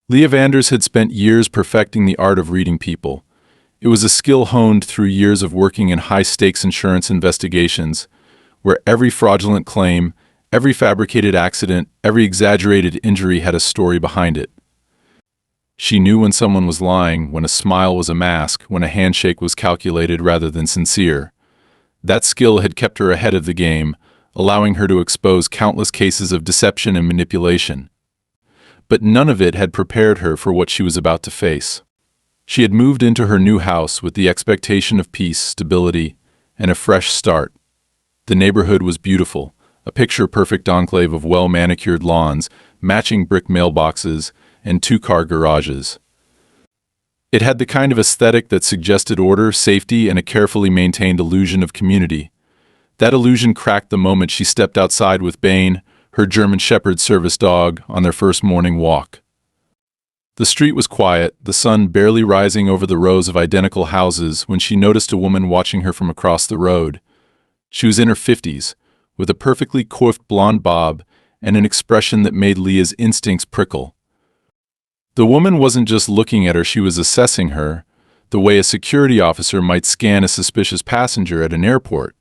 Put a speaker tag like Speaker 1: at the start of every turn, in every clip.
Speaker 1: Leah Vanders had spent years perfecting the art of reading people. It was a skill honed through years of working in high-stakes insurance investigations, where every fraudulent claim, every fabricated accident, every exaggerated injury had a story behind it. She knew when someone was lying, when a smile was a mask, when a handshake was calculated rather than sincere. That skill had kept her ahead of the game, allowing her to expose countless cases of deception and manipulation. But none of it had prepared her for what she was about to face. She had moved into her new house with the expectation of peace, stability, and a fresh start. The neighborhood was beautiful, a picture-perfect enclave of well-manicured lawns, matching brick mailboxes, and two-car garages. It had the kind of aesthetic that suggested order, safety, and a carefully maintained illusion of community. That illusion cracked the moment she stepped outside with Bane, her German Shepherd service dog, on their first morning walk. The street was quiet, the sun barely rising over the rows of identical houses when she noticed a woman watching her from across the road. She was in her 50s, with a perfectly coiffed blonde bob and an expression that made Leah's instincts prickle. The woman wasn't just looking at her, she was assessing her, the way a security officer might scan a suspicious passenger at an airport.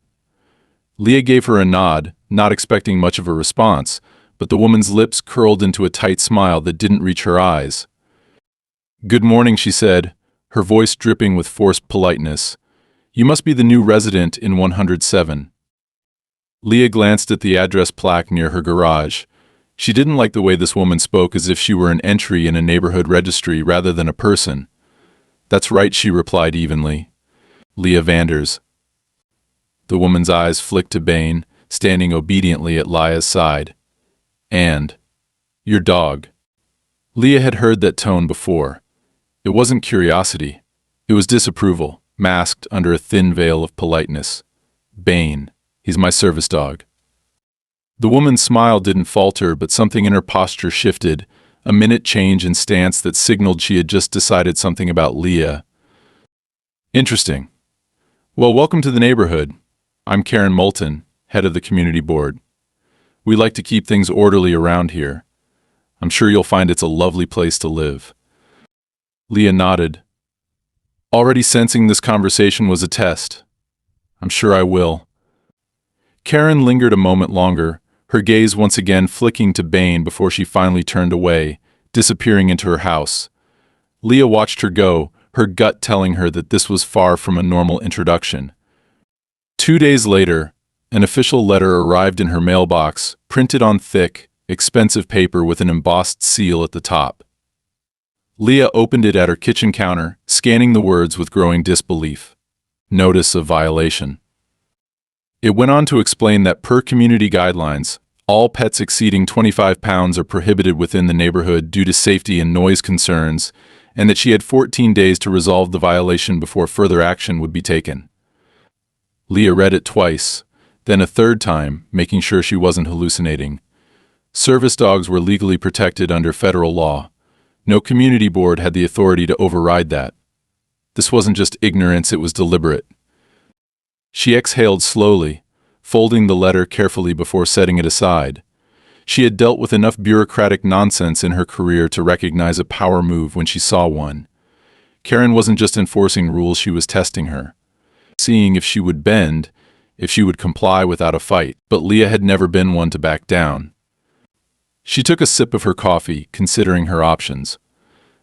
Speaker 1: Leah gave her a nod, not expecting much of a response, but the woman's lips curled into a tight smile that didn't reach her eyes. "Good morning," she said, her voice dripping with forced politeness. "You must be the new resident in 107. Leah glanced at the address plaque near her garage. She didn't like the way this woman spoke, as if she were an entry in a neighborhood registry rather than a person. "That's right," she replied evenly. "Leah Vanders." The woman's eyes flicked to Bane, standing obediently at Leah's side. "And your dog." Leah had heard that tone before. It wasn't curiosity. It was disapproval, masked under a thin veil of politeness. "Bane. He's my service dog." The woman's smile didn't falter, but something in her posture shifted, a minute change in stance that signaled she had just decided something about Leah. "Interesting. Well, welcome to the neighborhood. I'm Karen Moulton, head of the community board. We like to keep things orderly around here. I'm sure you'll find it's a lovely place to live." Leah nodded, already sensing this conversation was a test. "I'm sure I will." Karen lingered a moment longer, her gaze once again flicking to Bane before she finally turned away, disappearing into her house. Leah watched her go, her gut telling her that this was far from a normal introduction. 2 days later, an official letter arrived in her mailbox, printed on thick, expensive paper with an embossed seal at the top. Leah opened it at her kitchen counter, scanning the words with growing disbelief. Notice of violation. It went on to explain that per community guidelines, all pets exceeding 25 pounds are prohibited within the neighborhood due to safety and noise concerns, and that she had 14 days to resolve the violation before further action would be taken. Leah read it twice, then a third time, making sure she wasn't hallucinating. Service dogs were legally protected under federal law. No community board had the authority to override that. This wasn't just ignorance, it was deliberate. She exhaled slowly, folding the letter carefully before setting it aside. She had dealt with enough bureaucratic nonsense in her career to recognize a power move when she saw one. Karen wasn't just enforcing rules, she was testing her, seeing if she would bend, if she would comply without a fight. But Leah had never been one to back down. She took a sip of her coffee, considering her options.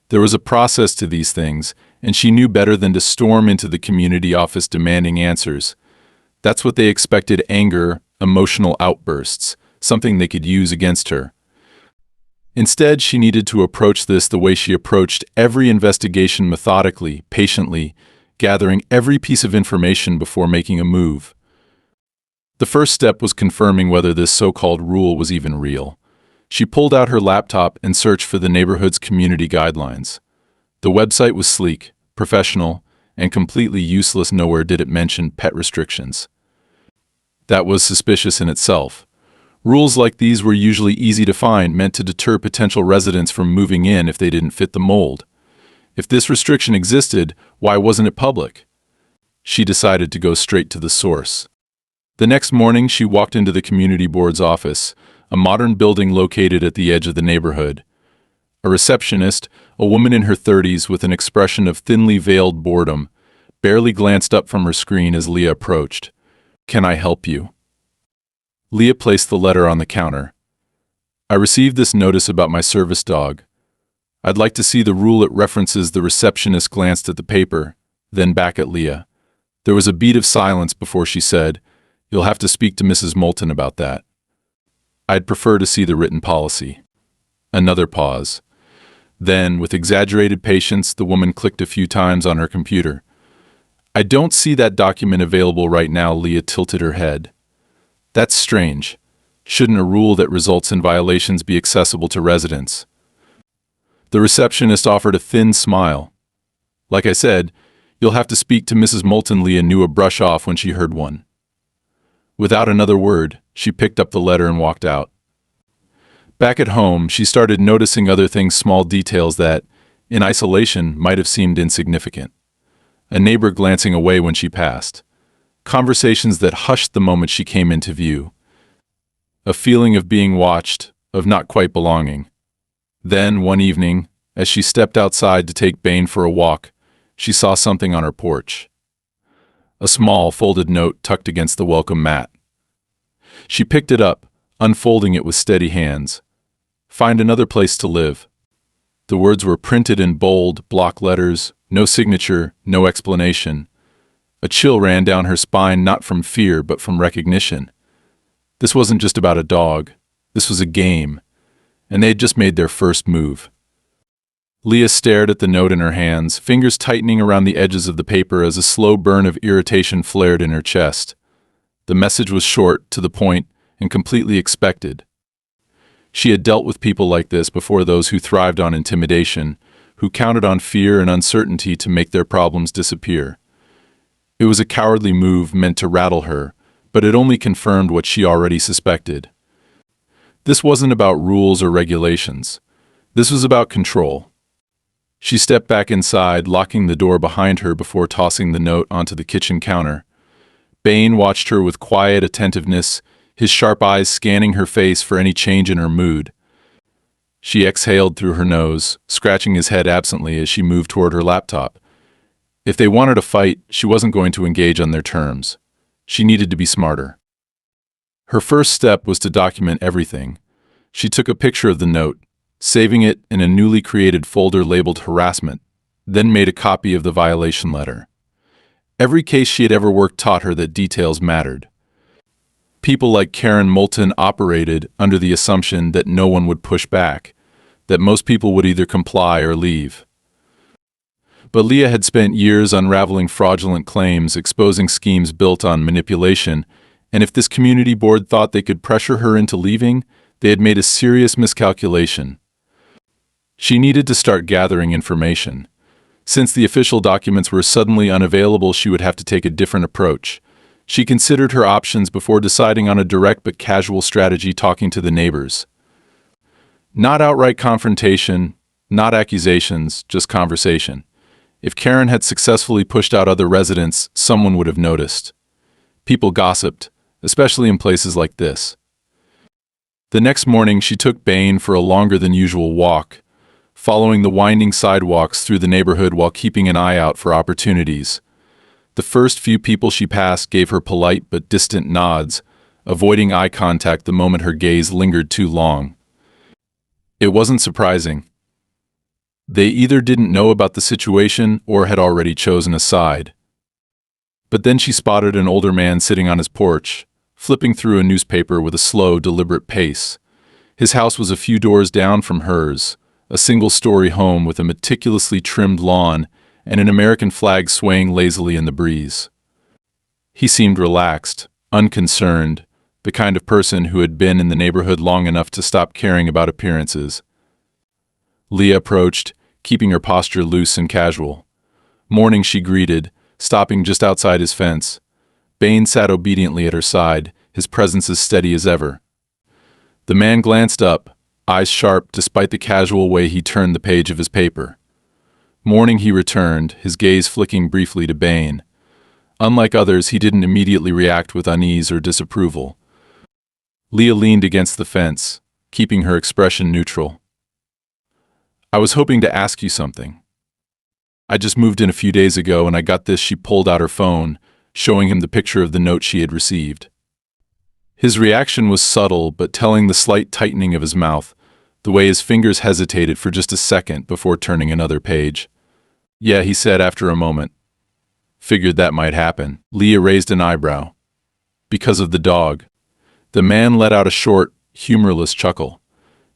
Speaker 1: There was a process to these things, and she knew better than to storm into the community office demanding answers. That's what they expected: anger, emotional outbursts, something they could use against her. Instead, she needed to approach this the way she approached every investigation: methodically, patiently, gathering every piece of information before making a move. The first step was confirming whether this so-called rule was even real. She pulled out her laptop and searched for the neighborhood's community guidelines. The website was sleek, professional, and completely useless. Nowhere did it mention pet restrictions. That was suspicious in itself. Rules like these were usually easy to find, meant to deter potential residents from moving in if they didn't fit the mold. If this restriction existed, why wasn't it public? She decided to go straight to the source. The next morning, she walked into the community board's office, a modern building located at the edge of the neighborhood. A receptionist, a woman in her 30s with an expression of thinly veiled boredom, barely glanced up from her screen as Leah approached. "Can I help you?" Leah placed the letter on the counter. "I received this notice about my service dog. I'd like to see the rule it references." The receptionist glanced at the paper, then back at Leah. There was a beat of silence before she said, "You'll have to speak to Mrs. Moulton about that. I'd prefer to see the written policy." Another pause. Then, with exaggerated patience, the woman clicked a few times on her computer. "I don't see that document available right now." Leah tilted her head. "That's strange. Shouldn't a rule that results in violations be accessible to residents?" The receptionist offered a thin smile. "Like I said, you'll have to speak to Mrs. Moulton." Leah knew a brush off when she heard one. Without another word, she picked up the letter and walked out. Back at home, she started noticing other things, small details that, in isolation, might have seemed insignificant. A neighbor glancing away when she passed. Conversations that hushed the moment she came into view. A feeling of being watched, of not quite belonging. Then, one evening, as she stepped outside to take Bane for a walk, she saw something on her porch. A small, folded note tucked against the welcome mat. She picked it up, unfolding it with steady hands. "Find another place to live." The words were printed in bold, block letters, no signature, no explanation. A chill ran down her spine, not from fear, but from recognition. This wasn't just about a dog. This was a game, and they had just made their first move. Leah stared at the note in her hands, fingers tightening around the edges of the paper as a slow burn of irritation flared in her chest. The message was short, to the point, and completely expected. She had dealt with people like this before, those who thrived on intimidation, who counted on fear and uncertainty to make their problems disappear. It was a cowardly move meant to rattle her, but it only confirmed what she already suspected. This wasn't about rules or regulations. This was about control. She stepped back inside, locking the door behind her before tossing the note onto the kitchen counter. Bane watched her with quiet attentiveness, his sharp eyes scanning her face for any change in her mood. She exhaled through her nose, scratching his head absently as she moved toward her laptop. If they wanted a fight, she wasn't going to engage on their terms. She needed to be smarter. Her first step was to document everything. She took a picture of the note, saving it in a newly created folder labeled harassment, then made a copy of the violation letter. Every case she had ever worked taught her that details mattered. People like Karen Moulton operated under the assumption that no one would push back, that most people would either comply or leave. But Leah had spent years unraveling fraudulent claims, exposing schemes built on manipulation, and if this community board thought they could pressure her into leaving, they had made a serious miscalculation. She needed to start gathering information. Since the official documents were suddenly unavailable, she would have to take a different approach. She considered her options before deciding on a direct but casual strategy, talking to the neighbors. Not outright confrontation, not accusations, just conversation. If Karen had successfully pushed out other residents, someone would have noticed. People gossiped, especially in places like this. The next morning, she took Bane for a longer than usual walk, following the winding sidewalks through the neighborhood while keeping an eye out for opportunities. The first few people she passed gave her polite but distant nods, avoiding eye contact the moment her gaze lingered too long. It wasn't surprising. They either didn't know about the situation or had already chosen a side. But then she spotted an older man sitting on his porch, flipping through a newspaper with a slow, deliberate pace. His house was a few doors down from hers, a single-story home with a meticulously trimmed lawn and an American flag swaying lazily in the breeze. He seemed relaxed, unconcerned, the kind of person who had been in the neighborhood long enough to stop caring about appearances. Leah approached, keeping her posture loose and casual. Morning, she greeted, stopping just outside his fence. Bane sat obediently at her side, his presence as steady as ever. The man glanced up, eyes sharp despite the casual way he turned the page of his paper. Morning, he returned, his gaze flicking briefly to Bane. Unlike others, he didn't immediately react with unease or disapproval. Leah leaned against the fence, keeping her expression neutral. I was hoping to ask you something. I just moved in a few days ago and I got this. She pulled out her phone, showing him the picture of the note she had received. His reaction was subtle but telling, the slight tightening of his mouth, the way his fingers hesitated for just a second before turning another page. Yeah, he said after a moment. Figured that might happen. Leah raised an eyebrow. Because of the dog. The man let out a short, humorless chuckle.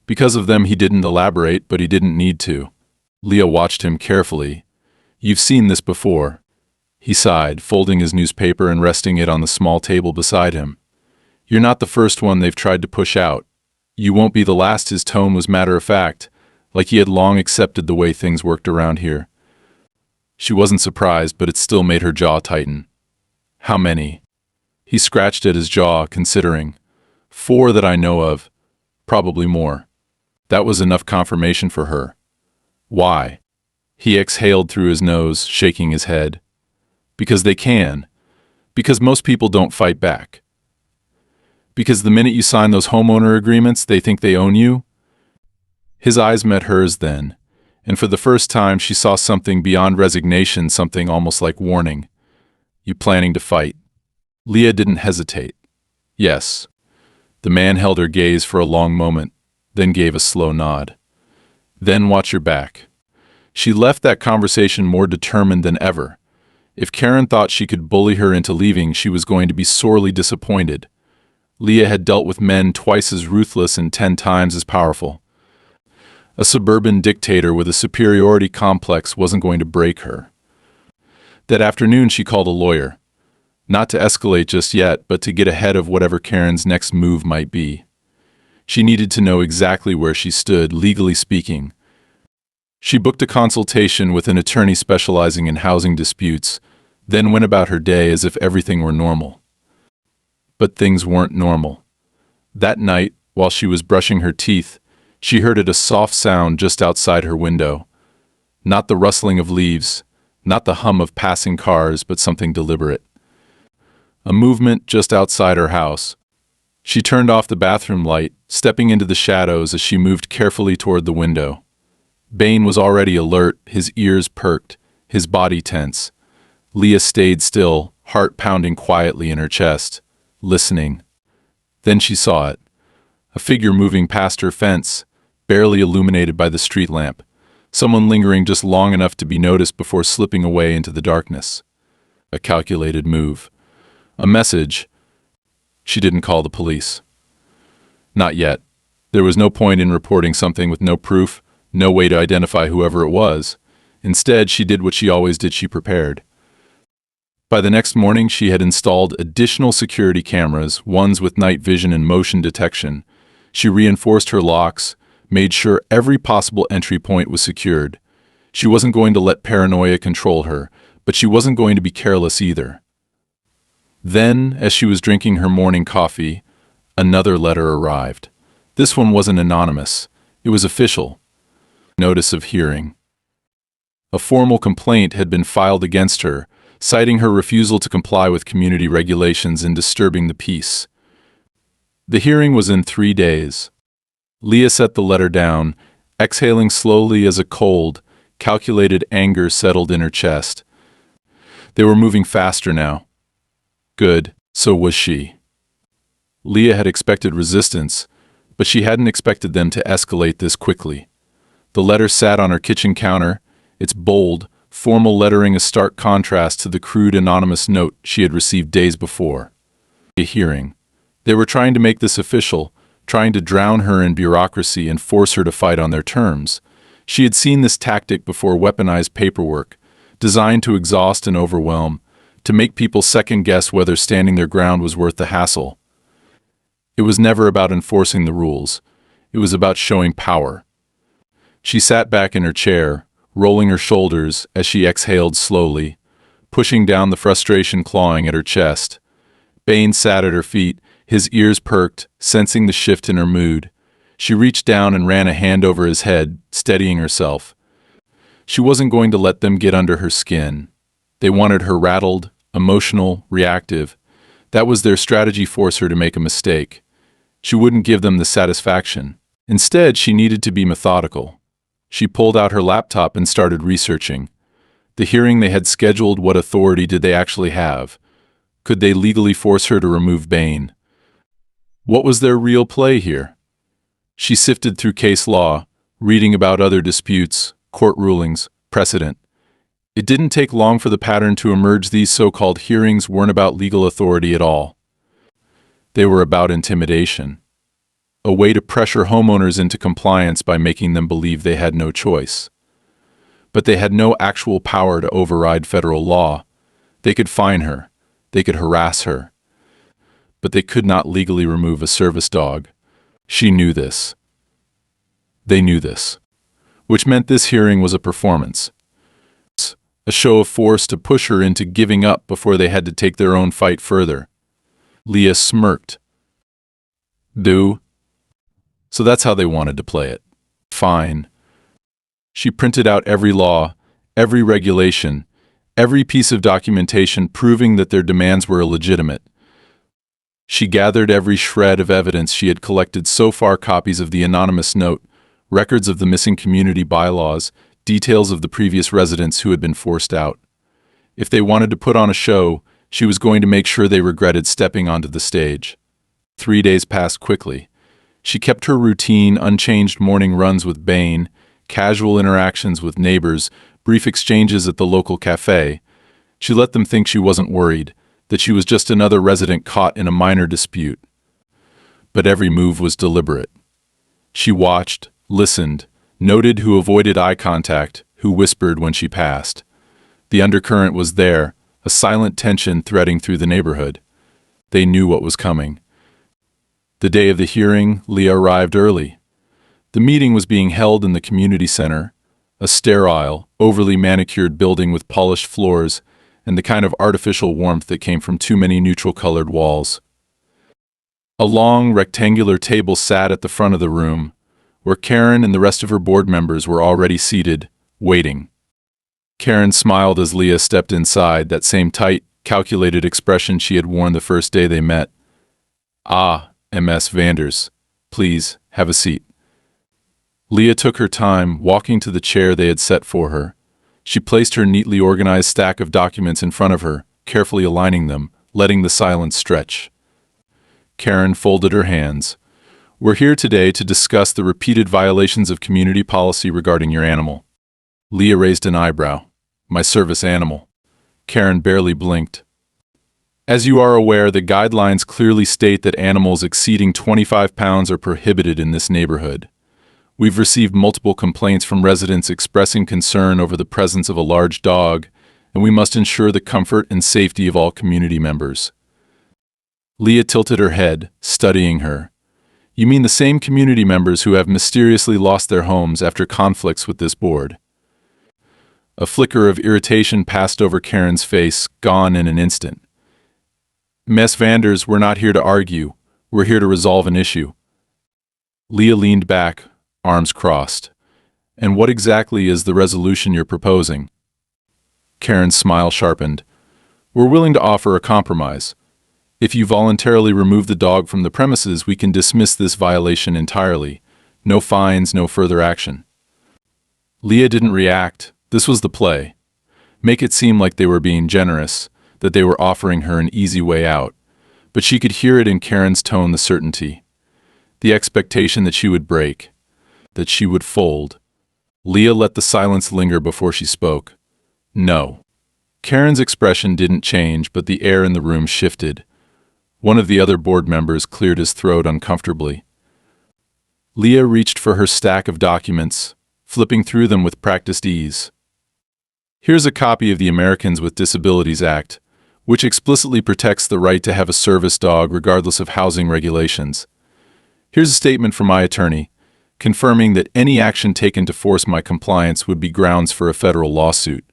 Speaker 1: Because of them he didn't elaborate, but he didn't need to. Leah watched him carefully. You've seen this before. He sighed, folding his newspaper and resting it on the small table beside him. You're not the first one they've tried to push out. You won't be the last. His tone was matter-of-fact, like he had long accepted the way things worked around here. She wasn't surprised, but it still made her jaw tighten. How many? He scratched at his jaw, considering. 4 that I know of. Probably more. That was enough confirmation for her. Why? He exhaled through his nose, shaking his head. Because they can. Because most people don't fight back. Because the minute you sign those homeowner agreements, they think they own you? His eyes met hers then, and for the first time she saw something beyond resignation, something almost like warning. You planning to fight? Leah didn't hesitate. Yes. The man held her gaze for a long moment, then gave a slow nod. Then watch your back. She left that conversation more determined than ever. If Karen thought she could bully her into leaving, she was going to be sorely disappointed. Leah had dealt with men twice as ruthless and 10 times as powerful. A suburban dictator with a superiority complex wasn't going to break her. That afternoon she called a lawyer. Not to escalate just yet, but to get ahead of whatever Karen's next move might be. She needed to know exactly where she stood, legally speaking. She booked a consultation with an attorney specializing in housing disputes, then went about her day as if everything were normal. But things weren't normal. That night, while she was brushing her teeth, she heard a soft sound just outside her window. Not the rustling of leaves, not the hum of passing cars, but something deliberate. A movement just outside her house. She turned off the bathroom light, stepping into the shadows as she moved carefully toward the window. Bain was already alert, his ears perked, his body tense. Leah stayed still, heart pounding quietly in her chest, listening. Then she saw it. A figure moving past her fence, barely illuminated by the street lamp. Someone lingering just long enough to be noticed before slipping away into the darkness. A calculated move. A message. She didn't call the police. Not yet. There was no point in reporting something with no proof, no way to identify whoever it was. Instead, she did what she always did. She prepared. By the next morning, she had installed additional security cameras, ones with night vision and motion detection. She reinforced her locks, made sure every possible entry point was secured. She wasn't going to let paranoia control her, but she wasn't going to be careless either. Then, as she was drinking her morning coffee, another letter arrived. This one wasn't anonymous. It was official. Notice of hearing. A formal complaint had been filed against her, citing her refusal to comply with community regulations and disturbing the peace. The hearing was in 3 days. Leah set the letter down, exhaling slowly as a cold, calculated anger settled in her chest. They were moving faster now. Good, so was she. Leah had expected resistance, but she hadn't expected them to escalate this quickly. The letter sat on her kitchen counter, its bold, formal lettering a stark contrast to the crude anonymous note she had received days before. A hearing. They were trying to make this official, trying to drown her in bureaucracy and force her to fight on their terms. She had seen this tactic before: weaponized paperwork, designed to exhaust and overwhelm, to make people second-guess whether standing their ground was worth the hassle. It was never about enforcing the rules. It was about showing power. She sat back in her chair, rolling her shoulders as she exhaled slowly, pushing down the frustration clawing at her chest. Bain sat at her feet, his ears perked, sensing the shift in her mood. She reached down and ran a hand over his head, steadying herself. She wasn't going to let them get under her skin. They wanted her rattled, emotional, reactive. That was their strategy: force her to make a mistake. She wouldn't give them the satisfaction. Instead, she needed to be methodical. She pulled out her laptop and started researching. The hearing they had scheduled, what authority did they actually have? Could they legally force her to remove Bain? What was their real play here? She sifted through case law, reading about other disputes, court rulings, precedent. It didn't take long for the pattern to emerge. These so-called hearings weren't about legal authority at all. They were about intimidation. A way to pressure homeowners into compliance by making them believe they had no choice. But they had no actual power to override federal law. They could fine her. They could harass her. But they could not legally remove a service dog. She knew this. They knew this. Which meant this hearing was a performance. A show of force to push her into giving up before they had to take their own fight further. Leah smirked. So that's how they wanted to play it. Fine. She printed out every law, every regulation, every piece of documentation proving that their demands were illegitimate. She gathered every shred of evidence she had collected so far: copies of the anonymous note, records of the missing community bylaws, details of the previous residents who had been forced out. If they wanted to put on a show, she was going to make sure they regretted stepping onto the stage. 3 days passed quickly. She kept her routine, unchanged morning runs with Bain, casual interactions with neighbors, brief exchanges at the local cafe. She let them think she wasn't worried, that she was just another resident caught in a minor dispute. But every move was deliberate. She watched, listened, noted who avoided eye contact, who whispered when she passed. The undercurrent was there, a silent tension threading through the neighborhood. They knew what was coming. The day of the hearing, Leah arrived early. The meeting was being held in the community center, a sterile, overly manicured building with polished floors and the kind of artificial warmth that came from too many neutral-colored walls. A long, rectangular table sat at the front of the room, where Karen and the rest of her board members were already seated, waiting. Karen smiled as Leah stepped inside, that same tight, calculated expression she had worn the first day they met. "Ah, Ms. Vanders, please, have a seat." Leah took her time, walking to the chair they had set for her. She placed her neatly organized stack of documents in front of her, carefully aligning them, letting the silence stretch. Karen folded her hands. "We're here today to discuss the repeated violations of community policy regarding your animal." Leah raised an eyebrow. "My service animal." Karen barely blinked. "As you are aware, the guidelines clearly state that animals exceeding 25 pounds are prohibited in this neighborhood. We've received multiple complaints from residents expressing concern over the presence of a large dog, and we must ensure the comfort and safety of all community members." Leah tilted her head, studying her. "You mean the same community members who have mysteriously lost their homes after conflicts with this board?" A flicker of irritation passed over Karen's face, gone in an instant. "Ms. Vanders, we're not here to argue. We're here to resolve an issue." Leah leaned back, arms crossed. "And what exactly is the resolution you're proposing?" Karen's smile sharpened. "We're willing to offer a compromise. If you voluntarily remove the dog from the premises, we can dismiss this violation entirely. No fines, no further action." Leah didn't react. This was the play. Make it seem like they were being generous, that they were offering her an easy way out. But she could hear it in Karen's tone, the certainty. The expectation that she would break. That she would fold. Leah let the silence linger before she spoke. "No." Karen's expression didn't change, but the air in the room shifted. One of the other board members cleared his throat uncomfortably. Leah reached for her stack of documents, flipping through them with practiced ease. "Here's a copy of the Americans with Disabilities Act, which explicitly protects the right to have a service dog regardless of housing regulations. Here's a statement from my attorney, confirming that any action taken to force my compliance would be grounds for a federal lawsuit."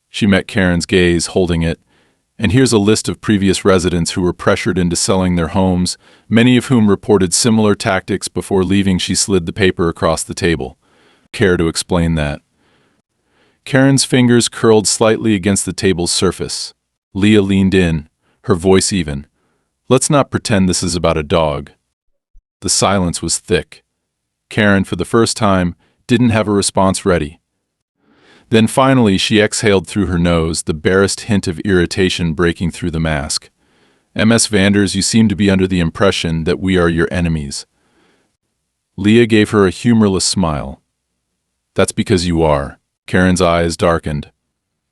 Speaker 1: She met Karen's gaze, holding it. "And here's a list of previous residents who were pressured into selling their homes, many of whom reported similar tactics before leaving." She slid the paper across the table. "Care to explain that?" Karen's fingers curled slightly against the table's surface. Leah leaned in, her voice even. "Let's not pretend this is about a dog." The silence was thick. Karen, for the first time, didn't have a response ready. Then finally she exhaled through her nose, the barest hint of irritation breaking through the mask. "Ms. Vanders, you seem to be under the impression that we are your enemies." Leah gave her a humorless smile. "That's because you are." Karen's eyes darkened.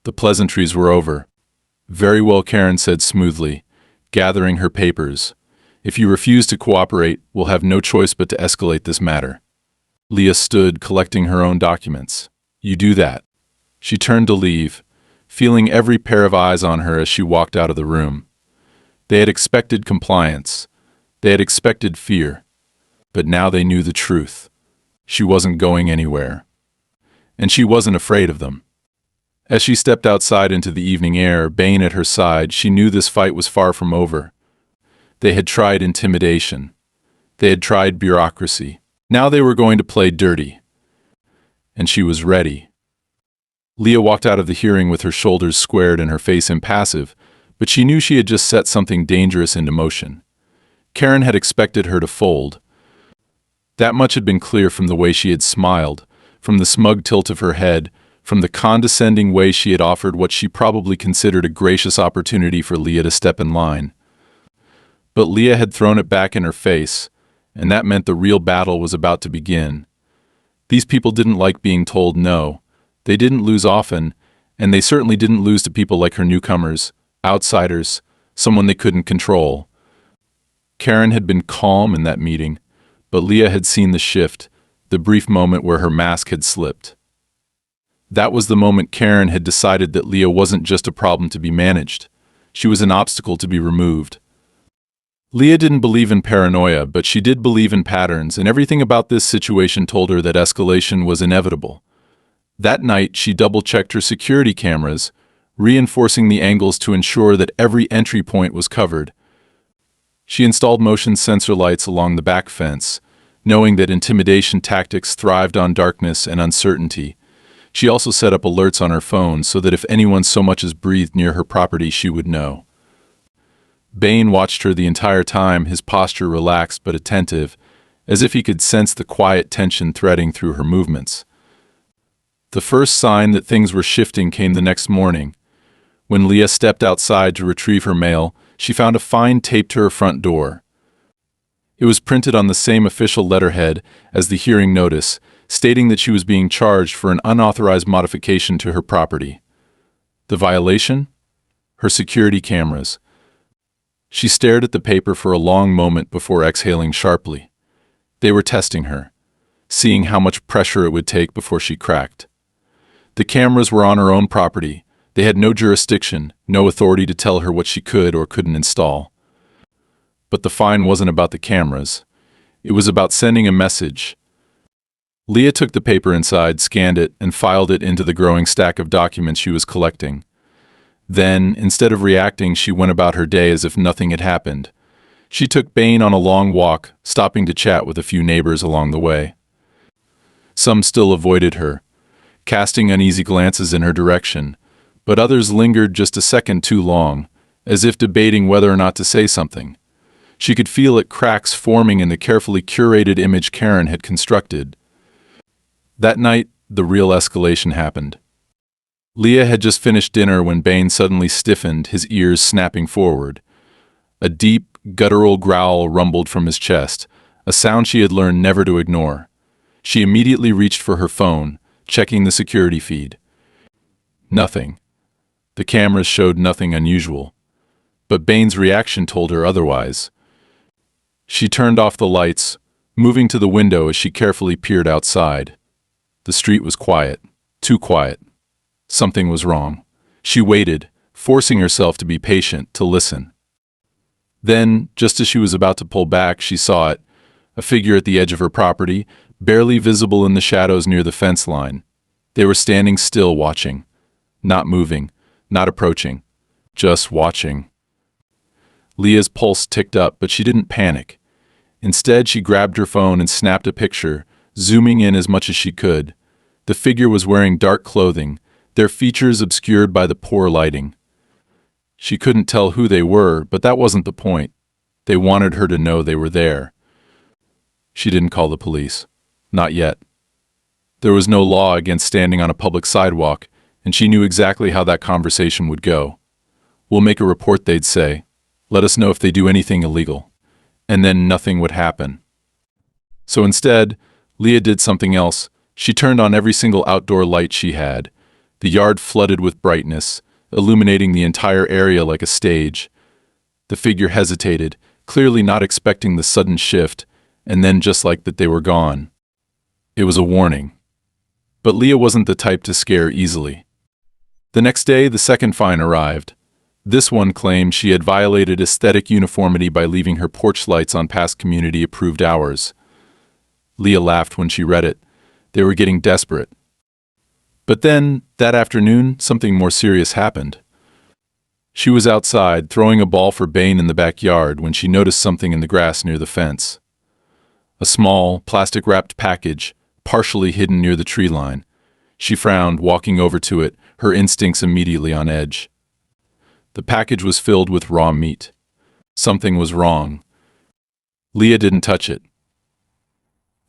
Speaker 1: The pleasantries were over. "Very well," Karen said smoothly, gathering her papers. "If you refuse to cooperate, we'll have no choice but to escalate this matter." Leah stood, collecting her own documents. "You do that." She turned to leave, feeling every pair of eyes on her as she walked out of the room. They had expected compliance. They had expected fear. But now they knew the truth. She wasn't going anywhere. And she wasn't afraid of them. As she stepped outside into the evening air, Bain at her side, she knew this fight was far from over. They had tried intimidation. They had tried bureaucracy. Now they were going to play dirty. And she was ready. Leah walked out of the hearing with her shoulders squared and her face impassive, but she knew she had just set something dangerous into motion. Karen had expected her to fold. That much had been clear from the way she had smiled, from the smug tilt of her head, from the condescending way she had offered what she probably considered a gracious opportunity for Leah to step in line. But Leah had thrown it back in her face, and that meant the real battle was about to begin. These people didn't like being told no. They didn't lose often, and they certainly didn't lose to people like her newcomers, outsiders, someone they couldn't control. Karen had been calm in that meeting, but Leah had seen the shift, the brief moment where her mask had slipped. That was the moment Karen had decided that Leah wasn't just a problem to be managed. She was an obstacle to be removed. Leah didn't believe in paranoia, but she did believe in patterns, and everything about this situation told her that escalation was inevitable. That night, she double-checked her security cameras, reinforcing the angles to ensure that every entry point was covered. She installed motion sensor lights along the back fence, knowing that intimidation tactics thrived on darkness and uncertainty. She also set up alerts on her phone so that if anyone so much as breathed near her property, she would know. Bain watched her the entire time, his posture relaxed but attentive, as if he could sense the quiet tension threading through her movements. The first sign that things were shifting came the next morning. When Leah stepped outside to retrieve her mail, she found a fine taped to her front door. It was printed on the same official letterhead as the hearing notice, stating that she was being charged for an unauthorized modification to her property. The violation? Her security cameras. She stared at the paper for a long moment before exhaling sharply. They were testing her, seeing how much pressure it would take before she cracked. The cameras were on her own property. They had no jurisdiction, no authority to tell her what she could or couldn't install. But the fine wasn't about the cameras. It was about sending a message. Leah took the paper inside, scanned it, and filed it into the growing stack of documents she was collecting. Then, instead of reacting, she went about her day as if nothing had happened. She took Bain on a long walk, stopping to chat with a few neighbors along the way. Some still avoided her, casting uneasy glances in her direction, but others lingered just a second too long, as if debating whether or not to say something. She could feel cracks forming in the carefully curated image Karen had constructed. That night, the real escalation happened. Leah had just finished dinner when Bain suddenly stiffened, his ears snapping forward. A deep, guttural growl rumbled from his chest, a sound she had learned never to ignore. She immediately reached for her phone, checking the security feed. Nothing. The cameras showed nothing unusual. But Bain's reaction told her otherwise. She turned off the lights, moving to the window as she carefully peered outside. The street was quiet, too quiet. Something was wrong. She waited, forcing herself to be patient, to listen. Then, just as she was about to pull back, she saw it, a figure at the edge of her property, barely visible in the shadows near the fence line. They were standing still, watching. Not moving, not approaching, just watching. Leah's pulse ticked up, but she didn't panic. Instead, she grabbed her phone and snapped a picture, zooming in as much as she could. The figure was wearing dark clothing, their features obscured by the poor lighting. She couldn't tell who they were, but that wasn't the point. They wanted her to know they were there. She didn't call the police. Not yet. There was no law against standing on a public sidewalk, and she knew exactly how that conversation would go. "We'll make a report," they'd say. "Let us know if they do anything illegal." And then nothing would happen. So instead, Leah did something else. She turned on every single outdoor light she had. The yard flooded with brightness, illuminating the entire area like a stage. The figure hesitated, clearly not expecting the sudden shift, and then just like that they were gone. It was a warning. But Leah wasn't the type to scare easily. The next day, the second fine arrived. This one claimed she had violated aesthetic uniformity by leaving her porch lights on past community-approved hours. Leah laughed when she read it. They were getting desperate. But then, that afternoon, something more serious happened. She was outside, throwing a ball for Bane in the backyard, when she noticed something in the grass near the fence. A small, plastic-wrapped package, partially hidden near the tree line. She frowned, walking over to it, her instincts immediately on edge. The package was filled with raw meat. Something was wrong. Leah didn't touch it.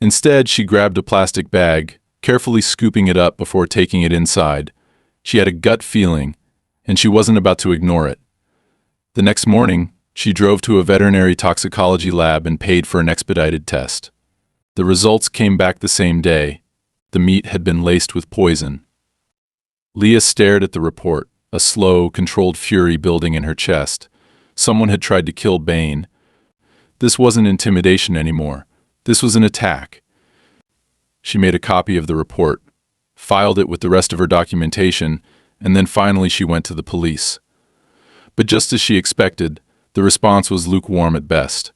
Speaker 1: Instead, she grabbed a plastic bag, carefully scooping it up before taking it inside. She had a gut feeling, and she wasn't about to ignore it. The next morning, she drove to a veterinary toxicology lab and paid for an expedited test. The results came back the same day. The meat had been laced with poison. Leah stared at the report, a slow, controlled fury building in her chest. Someone had tried to kill Bane. This wasn't intimidation anymore. This was an attack. She made a copy of the report, filed it with the rest of her documentation, and then finally she went to the police. But just as she expected, the response was lukewarm at best.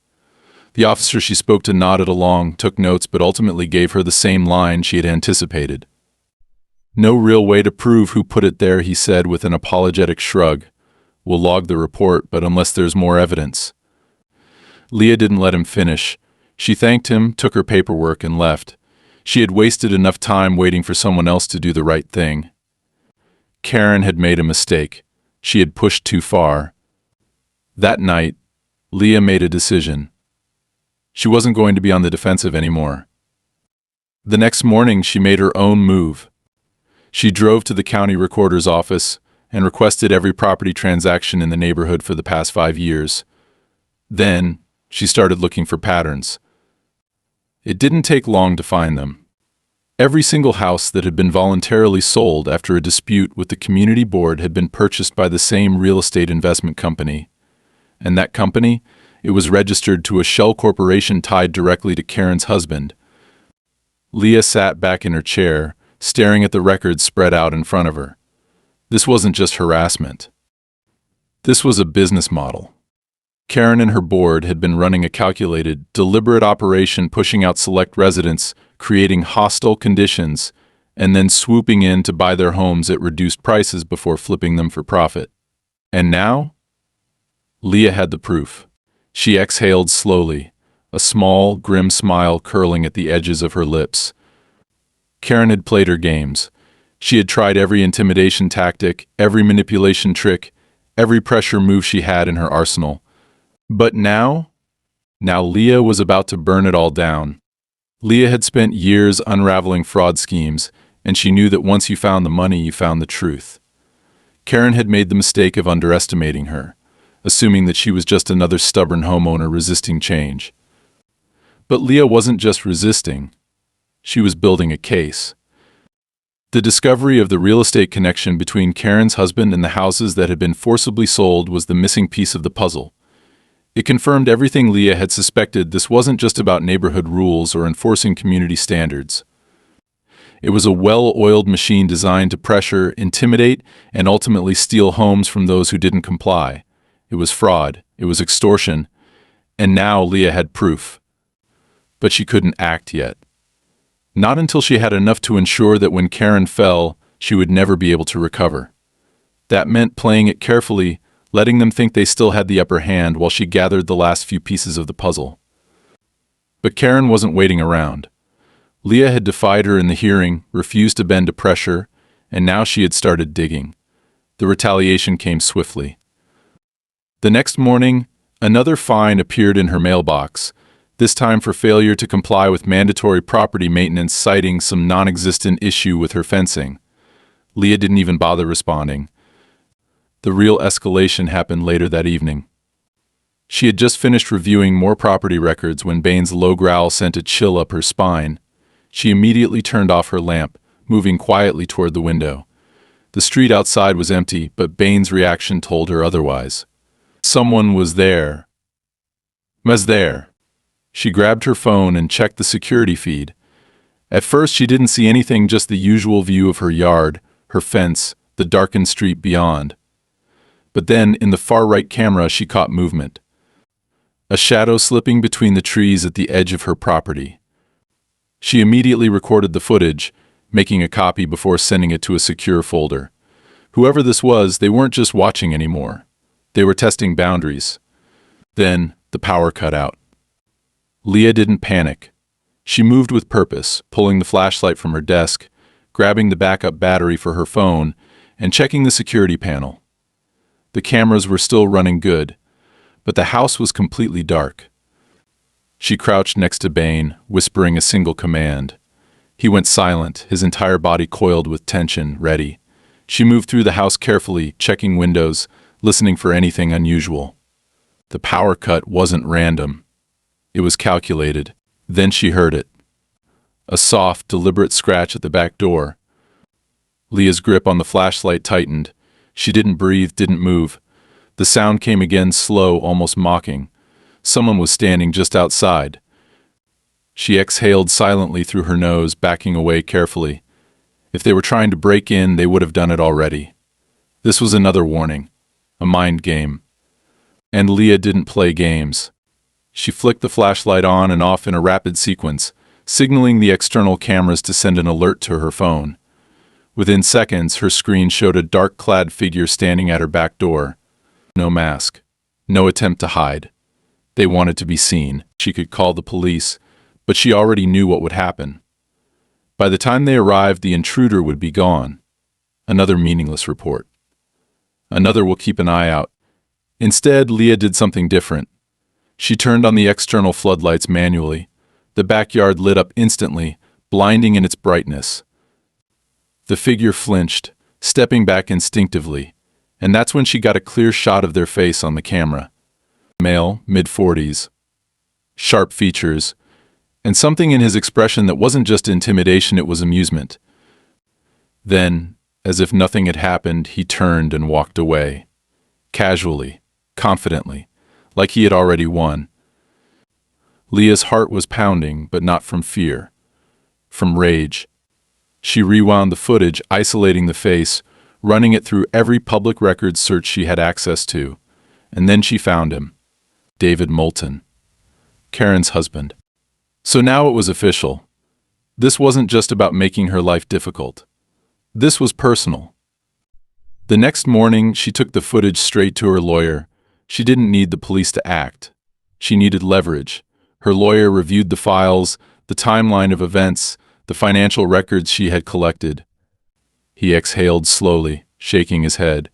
Speaker 1: The officer she spoke to nodded along, took notes, but ultimately gave her the same line she had anticipated. "No real way to prove who put it there," he said with an apologetic shrug. "We'll log the report, but unless there's more evidence." Leah didn't let him finish. She thanked him, took her paperwork, and left. She had wasted enough time waiting for someone else to do the right thing. Karen had made a mistake. She had pushed too far. That night, Leah made a decision. She wasn't going to be on the defensive anymore. The next morning, she made her own move. She drove to the county recorder's office and requested every property transaction in the neighborhood for the past 5 years. Then, she started looking for patterns. It didn't take long to find them. Every single house that had been voluntarily sold after a dispute with the community board had been purchased by the same real estate investment company. And that company, it was registered to a shell corporation tied directly to Karen's husband. Leah sat back in her chair, staring at the records spread out in front of her. This wasn't just harassment. This was a business model. Karen and her board had been running a calculated, deliberate operation pushing out select residents, creating hostile conditions, and then swooping in to buy their homes at reduced prices before flipping them for profit. And now? Leah had the proof. She exhaled slowly, a small, grim smile curling at the edges of her lips. Karen had played her games. She had tried every intimidation tactic, every manipulation trick, every pressure move she had in her arsenal. But now Leah was about to burn it all down. Leah had spent years unraveling fraud schemes, and she knew that once you found the money, you found the truth. Karen had made the mistake of underestimating her, assuming that she was just another stubborn homeowner resisting change. But Leah wasn't just resisting. She was building a case. The discovery of the real estate connection between Karen's husband and the houses that had been forcibly sold was the missing piece of the puzzle. It confirmed everything Leah had suspected. This wasn't just about neighborhood rules or enforcing community standards. It was a well-oiled machine designed to pressure, intimidate, and ultimately steal homes from those who didn't comply. It was fraud, it was extortion, and now Leah had proof. But she couldn't act yet. Not until she had enough to ensure that when Karen fell, she would never be able to recover. That meant playing it carefully, letting them think they still had the upper hand while she gathered the last few pieces of the puzzle. But Karen wasn't waiting around. Leah had defied her in the hearing, refused to bend to pressure, and now she had started digging. The retaliation came swiftly. The next morning, another fine appeared in her mailbox, this time for failure to comply with mandatory property maintenance, citing some non-existent issue with her fencing. Leah didn't even bother responding. The real escalation happened later that evening. She had just finished reviewing more property records when Bain's low growl sent a chill up her spine. She immediately turned off her lamp, moving quietly toward the window. The street outside was empty, but Bain's reaction told her otherwise. Someone was there. Was there. She grabbed her phone and checked the security feed. At first, she didn't see anything, just the usual view of her yard, her fence, the darkened street beyond. But then, in the far right camera, she caught movement. A shadow slipping between the trees at the edge of her property. She immediately recorded the footage, making a copy before sending it to a secure folder. Whoever this was, they weren't just watching anymore. They were testing boundaries. Then, the power cut out. Leah didn't panic. She moved with purpose, pulling the flashlight from her desk, grabbing the backup battery for her phone, and checking the security panel. The cameras were still running good, but the house was completely dark. She crouched next to Bain, whispering a single command. He went silent, his entire body coiled with tension, ready. She moved through the house carefully, checking windows, listening for anything unusual. The power cut wasn't random. It was calculated. Then she heard it. A soft, deliberate scratch at the back door. Leah's grip on the flashlight tightened. She didn't breathe, didn't move. The sound came again, slow, almost mocking. Someone was standing just outside. She exhaled silently through her nose, backing away carefully. If they were trying to break in, they would have done it already. This was another warning. A mind game. And Leah didn't play games. She flicked the flashlight on and off in a rapid sequence, signaling the external cameras to send an alert to her phone. Within seconds, her screen showed a dark-clad figure standing at her back door. No mask. No attempt to hide. They wanted to be seen. She could call the police, but she already knew what would happen. By the time they arrived, the intruder would be gone. Another meaningless report. Another "we'll keep an eye out." Instead, Leah did something different. She turned on the external floodlights manually. The backyard lit up instantly, blinding in its brightness. The figure flinched, stepping back instinctively, and that's when she got a clear shot of their face on the camera. Male, mid-40s. Sharp features, and something in his expression that wasn't just intimidation, it was amusement. Then, as if nothing had happened, he turned and walked away. Casually, confidently, like he had already won. Leah's heart was pounding, but not from fear. From rage. She rewound the footage, isolating the face, running it through every public records search she had access to. And then she found him. David Moulton. Karen's husband. So now it was official. This wasn't just about making her life difficult. This was personal. The next morning, she took the footage straight to her lawyer. She didn't need the police to act. She needed leverage. Her lawyer reviewed the files, the timeline of events, the financial records she had collected. He exhaled slowly, shaking his head.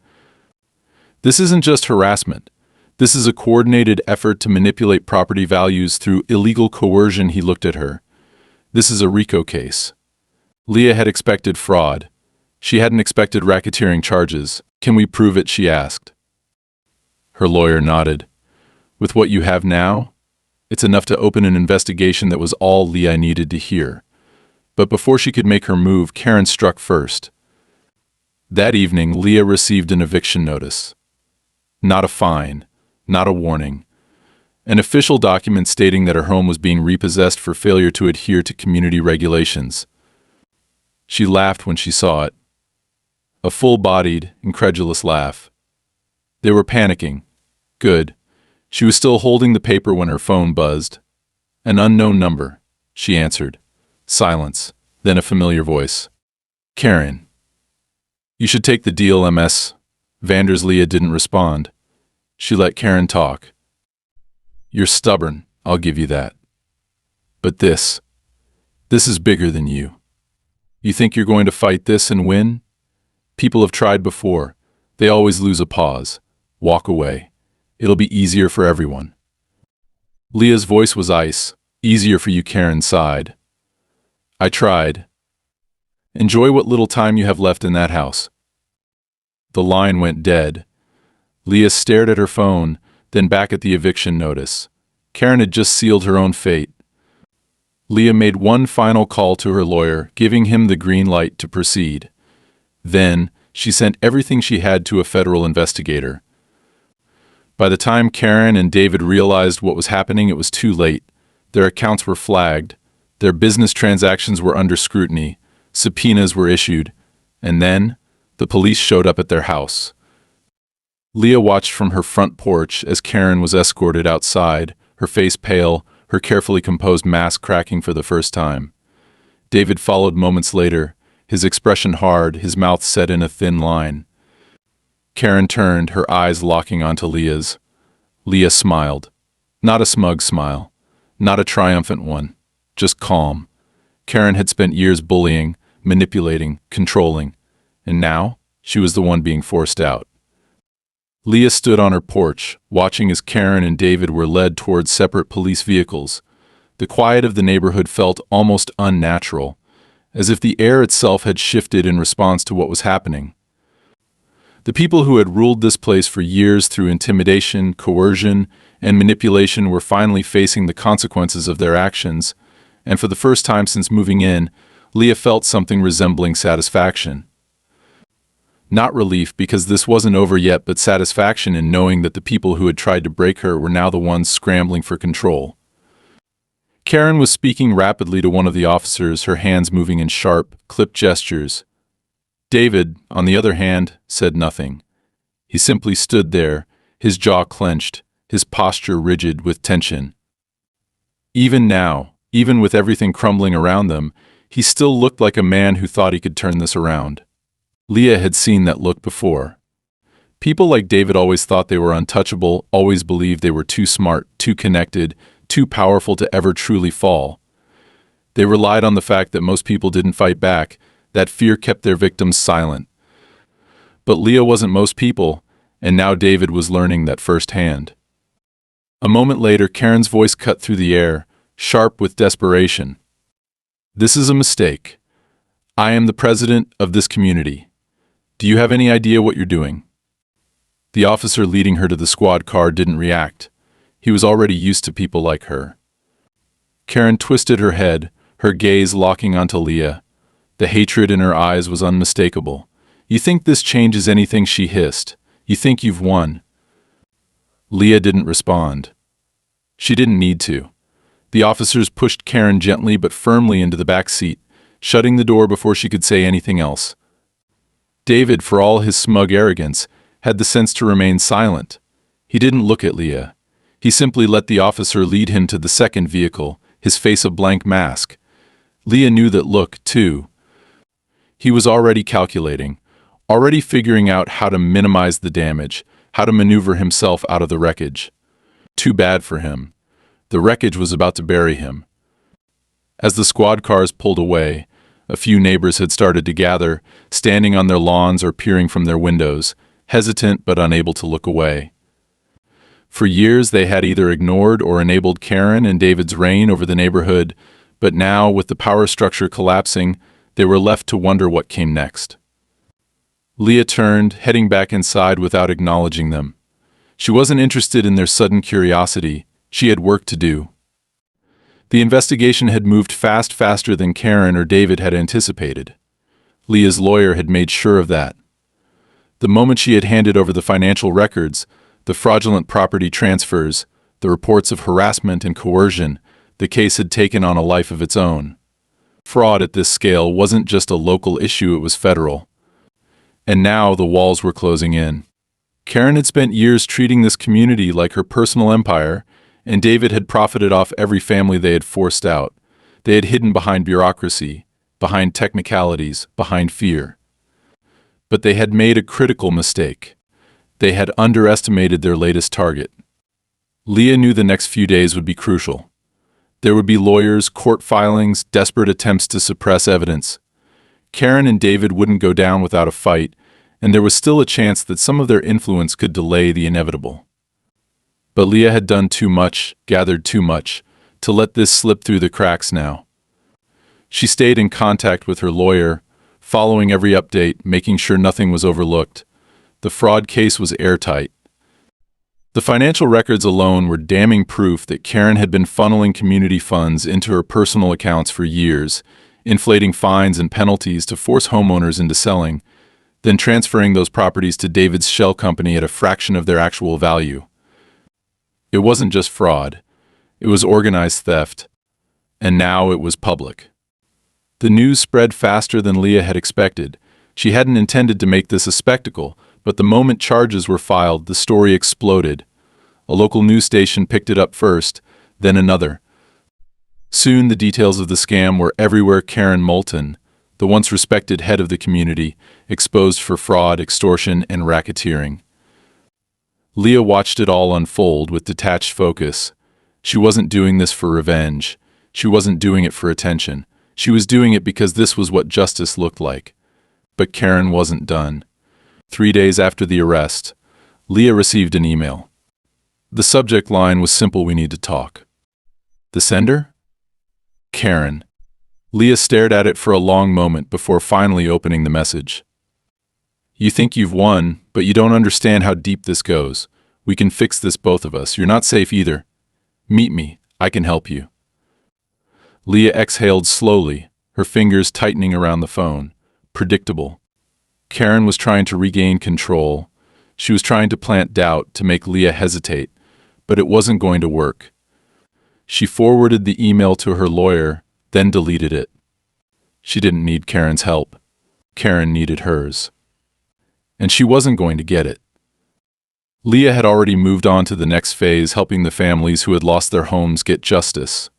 Speaker 1: This isn't just harassment. This is a coordinated effort to manipulate property values through illegal coercion. He looked at her. This is a RICO case. Leah had expected fraud. She hadn't expected racketeering charges. Can we prove it? She asked. Her lawyer nodded. With what you have now, it's enough to open an investigation. That was all Leah needed to hear. But before she could make her move, Karen struck first. That evening, Leah received an eviction notice. Not a fine, not a warning. An official document stating that her home was being repossessed for failure to adhere to community regulations. She laughed when she saw it. A full-bodied, incredulous laugh. They were panicking. Good. She was still holding the paper when her phone buzzed. An unknown number, she answered. Silence, then a familiar voice. Karen. You should take the deal, Ms. Vanders. Leah didn't respond. She let Karen talk. You're stubborn, I'll give you that. But this is bigger than you. You think you're going to fight this and win? People have tried before. They always lose. A pause. Walk away. It'll be easier for everyone. Leah's voice was ice. Easier for you, Karen sighed. I tried. Enjoy what little time you have left in that house. The line went dead. Leah stared at her phone, then back at the eviction notice. Karen had just sealed her own fate. Leah made one final call to her lawyer, giving him the green light to proceed. Then, she sent everything she had to a federal investigator. By the time Karen and David realized what was happening, it was too late. Their accounts were flagged. Their business transactions were under scrutiny. Subpoenas were issued. And then, the police showed up at their house. Leah watched from her front porch as Karen was escorted outside, her face pale, her carefully composed mask cracking for the first time. David followed moments later, his expression hard, his mouth set in a thin line. Karen turned, her eyes locking onto Leah's. Leah smiled. Not a smug smile. Not a triumphant one. Just calm. Karen had spent years bullying, manipulating, controlling. And now, she was the one being forced out. Leah stood on her porch, watching as Karen and David were led towards separate police vehicles. The quiet of the neighborhood felt almost unnatural, as if the air itself had shifted in response to what was happening. The people who had ruled this place for years through intimidation, coercion, and manipulation were finally facing the consequences of their actions, and for the first time since moving in, Leah felt something resembling satisfaction. Not relief, because this wasn't over yet, but satisfaction in knowing that the people who had tried to break her were now the ones scrambling for control. Karen was speaking rapidly to one of the officers, her hands moving in sharp, clipped gestures. David, on the other hand, said nothing. He simply stood there, his jaw clenched, his posture rigid with tension. Even now, even with everything crumbling around them, he still looked like a man who thought he could turn this around. Leah had seen that look before. People like David always thought they were untouchable, always believed they were too smart, too connected, too powerful to ever truly fall. They relied on the fact that most people didn't fight back, that fear kept their victims silent. But Leah wasn't most people, and now David was learning that firsthand. A moment later, Karen's voice cut through the air, sharp with desperation. This is a mistake. I am the president of this community. Do you have any idea what you're doing? The officer leading her to the squad car didn't react. He was already used to people like her. Karen twisted her head, her gaze locking onto Leah. The hatred in her eyes was unmistakable. You think this changes anything? She hissed. You think you've won? Leah didn't respond. She didn't need to. The officers pushed Karen gently but firmly into the back seat, shutting the door before she could say anything else. David, for all his smug arrogance, had the sense to remain silent. He didn't look at Leah. He simply let the officer lead him to the second vehicle, his face a blank mask. Leah knew that look, too. He was already calculating, already figuring out how to minimize the damage, how to maneuver himself out of the wreckage. Too bad for him. The wreckage was about to bury him. As the squad cars pulled away, a few neighbors had started to gather, standing on their lawns or peering from their windows, hesitant but unable to look away. For years they had either ignored or enabled Karen and David's reign over the neighborhood, but now, with the power structure collapsing, they were left to wonder what came next. Leah turned, heading back inside without acknowledging them. She wasn't interested in their sudden curiosity. She had work to do. The investigation had moved faster than Karen or David had anticipated. Leah's lawyer had made sure of that. The moment she had handed over the financial records, the fraudulent property transfers, the reports of harassment and coercion, the case had taken on a life of its own. Fraud at this scale wasn't just a local issue, it was federal. And now the walls were closing in. Karen had spent years treating this community like her personal empire, and David had profited off every family they had forced out. They had hidden behind bureaucracy, behind technicalities, behind fear. But they had made a critical mistake. They had underestimated their latest target. Leah knew the next few days would be crucial. There would be lawyers, court filings, desperate attempts to suppress evidence. Karen and David wouldn't go down without a fight, and there was still a chance that some of their influence could delay the inevitable. But Leah had done too much, gathered too much, to let this slip through the cracks now. She stayed in contact with her lawyer, following every update, making sure nothing was overlooked. The fraud case was airtight. The financial records alone were damning proof that Karen had been funneling community funds into her personal accounts for years, inflating fines and penalties to force homeowners into selling, then transferring those properties to David's shell company at a fraction of their actual value. It wasn't just fraud. It was organized theft. And now it was public. The news spread faster than Leah had expected. She hadn't intended to make this a spectacle, but the moment charges were filed, the story exploded. A local news station picked it up first, then another. Soon the details of the scam were everywhere. Karen Moulton, the once respected head of the community, exposed for fraud, extortion, and racketeering. Leah watched it all unfold with detached focus. She wasn't doing this for revenge. She wasn't doing it for attention. She was doing it because this was what justice looked like. But Karen wasn't done. 3 days after the arrest, Leah received an email. The subject line was simple: "We need to talk." The sender? Karen. Leah stared at it for a long moment before finally opening the message. "You think you've won, but you don't understand how deep this goes. We can fix this, both of us. You're not safe either. Meet me. I can help you." Leah exhaled slowly, her fingers tightening around the phone. Predictable. Karen was trying to regain control. She was trying to plant doubt, to make Leah hesitate, but it wasn't going to work. She forwarded the email to her lawyer, then deleted it. She didn't need Karen's help. Karen needed hers. And she wasn't going to get it. Leah had already moved on to the next phase, helping the families who had lost their homes get justice.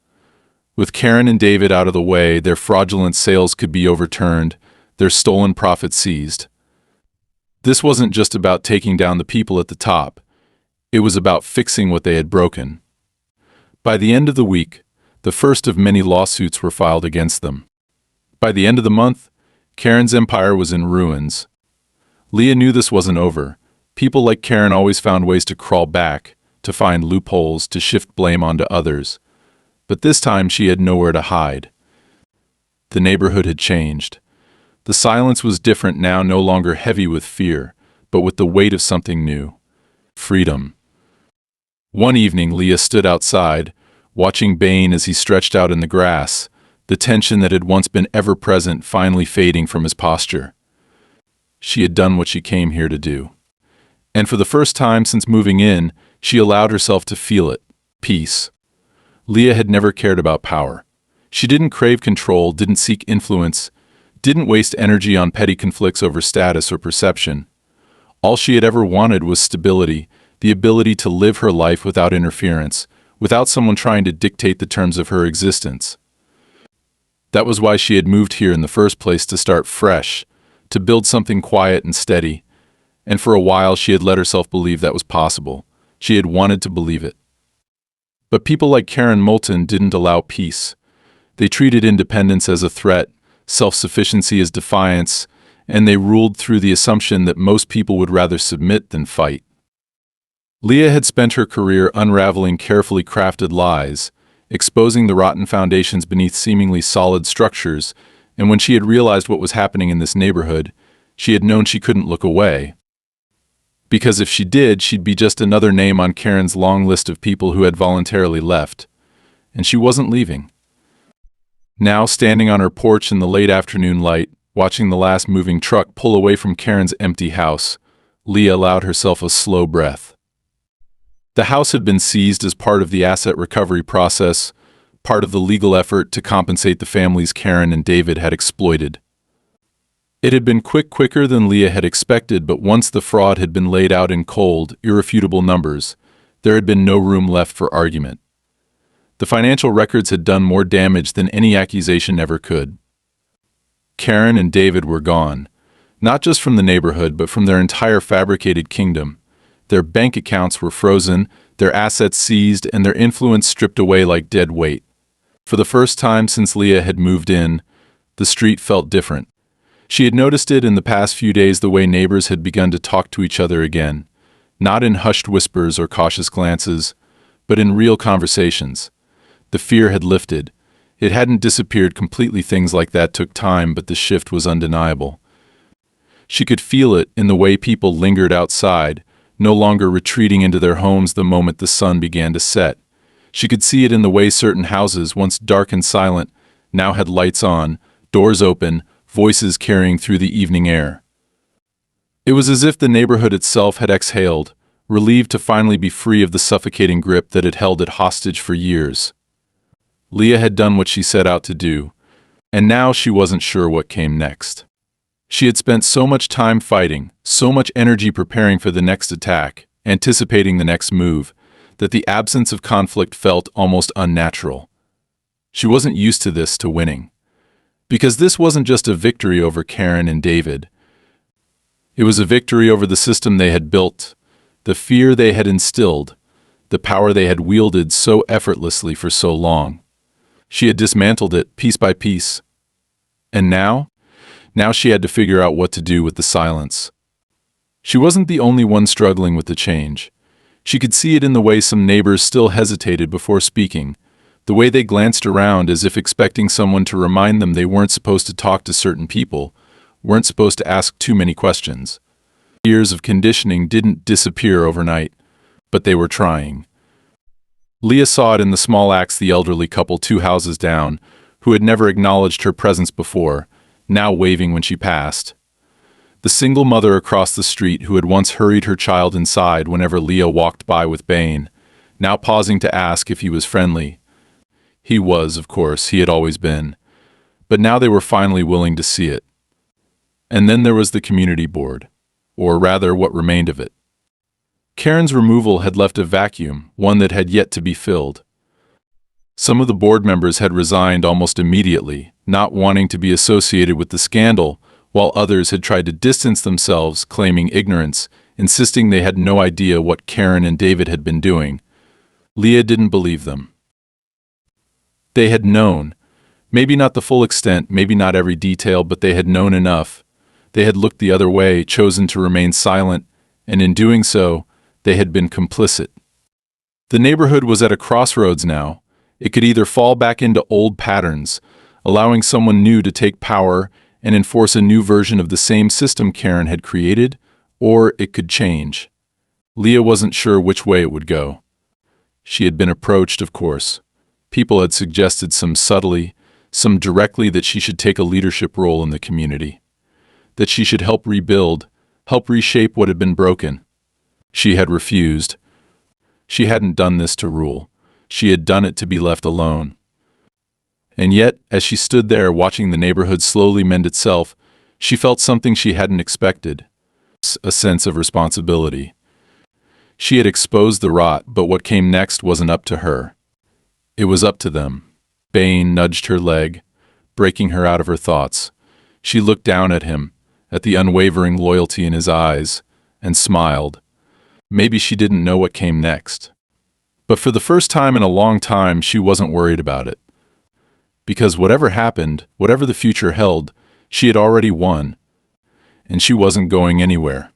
Speaker 1: With Karen and David out of the way, their fraudulent sales could be overturned, their stolen profits seized. This wasn't just about taking down the people at the top. It was about fixing what they had broken. By the end of the week, the first of many lawsuits were filed against them. By the end of the month, Karen's empire was in ruins. Leah knew this wasn't over. People like Karen always found ways to crawl back, to find loopholes, to shift blame onto others. But this time she had nowhere to hide. The neighborhood had changed. The silence was different now, no longer heavy with fear, but with the weight of something new. Freedom. One evening, Leah stood outside, watching Bain as he stretched out in the grass, the tension that had once been ever-present finally fading from his posture. She had done what she came here to do. And for the first time since moving in, she allowed herself to feel it. Peace. Leah had never cared about power. She didn't crave control, didn't seek influence, didn't waste energy on petty conflicts over status or perception. All she had ever wanted was stability, the ability to live her life without interference, without someone trying to dictate the terms of her existence. That was why she had moved here in the first place, to start fresh, to build something quiet and steady. And for a while she had let herself believe that was possible. She had wanted to believe it. But people like Karen Moulton didn't allow peace. They treated independence as a threat, self-sufficiency as defiance, and they ruled through the assumption that most people would rather submit than fight. Leah had spent her career unraveling carefully crafted lies, exposing the rotten foundations beneath seemingly solid structures, and when she had realized what was happening in this neighborhood, she had known she couldn't look away. Because if she did, she'd be just another name on Karen's long list of people who had voluntarily left. And she wasn't leaving. Now, standing on her porch in the late afternoon light, watching the last moving truck pull away from Karen's empty house, Leah allowed herself a slow breath. The house had been seized as part of the asset recovery process, part of the legal effort to compensate the families Karen and David had exploited. It had been quicker than Leah had expected, but once the fraud had been laid out in cold, irrefutable numbers, there had been no room left for argument. The financial records had done more damage than any accusation ever could. Karen and David were gone, not just from the neighborhood, but from their entire fabricated kingdom. Their bank accounts were frozen, their assets seized, and their influence stripped away like dead weight. For the first time since Leah had moved in, the street felt different. She had noticed it in the past few days, the way neighbors had begun to talk to each other again. not in hushed whispers or cautious glances, but in real conversations. The fear had lifted. It hadn't disappeared completely. Things like that took time, but the shift was undeniable. She could feel it in the way people lingered outside, no longer retreating into their homes the moment the sun began to set. She could see it in the way certain houses, once dark and silent, now had lights on, doors open, voices carrying through the evening air. It was as if the neighborhood itself had exhaled, relieved to finally be free of the suffocating grip that had held it hostage for years. Leah had done what she set out to do, and now she wasn't sure what came next. She had spent so much time fighting, so much energy preparing for the next attack, anticipating the next move, that the absence of conflict felt almost unnatural. She wasn't used to this, to winning. Because this wasn't just a victory over Karen and David. It was a victory over the system they had built, the fear they had instilled, the power they had wielded so effortlessly for so long. She had dismantled it piece by piece. And now she had to figure out what to do with the silence. She wasn't the only one struggling with the change. She could see it in the way some neighbors still hesitated before speaking, the way they glanced around as if expecting someone to remind them they weren't supposed to talk to certain people, weren't supposed to ask too many questions. Years of conditioning didn't disappear overnight, but they were trying. Leah saw it in the small acts: the elderly couple 2 houses down, who had never acknowledged her presence before, now waving when she passed. The single mother across the street who had once hurried her child inside whenever Leah walked by with Bane, now pausing to ask if he was friendly. He was, of course, he had always been. But now they were finally willing to see it. And then there was the community board, or rather what remained of it. Karen's removal had left a vacuum, one that had yet to be filled. Some of the board members had resigned almost immediately, not wanting to be associated with the scandal, while others had tried to distance themselves, claiming ignorance, insisting they had no idea what Karen and David had been doing. Leah didn't believe them. They had known. Maybe not the full extent, maybe not every detail, but they had known enough. They had looked the other way, chosen to remain silent, and in doing so, they had been complicit. The neighborhood was at a crossroads now. It could either fall back into old patterns, allowing someone new to take power and enforce a new version of the same system Karen had created, or it could change. Leah wasn't sure which way it would go. She had been approached, of course. People had suggested, some subtly, some directly, that she should take a leadership role in the community, that she should help rebuild, help reshape what had been broken. She had refused. She hadn't done this to rule. She had done it to be left alone. And yet, as she stood there watching the neighborhood slowly mend itself, she felt something she hadn't expected, a sense of responsibility. She had exposed the rot, but what came next wasn't up to her. It was up to them. Bane nudged her leg, breaking her out of her thoughts. She looked down at him, at the unwavering loyalty in his eyes, and smiled. Maybe she didn't know what came next. But for the first time in a long time, she wasn't worried about it. Because whatever happened, whatever the future held, she had already won. And she wasn't going anywhere.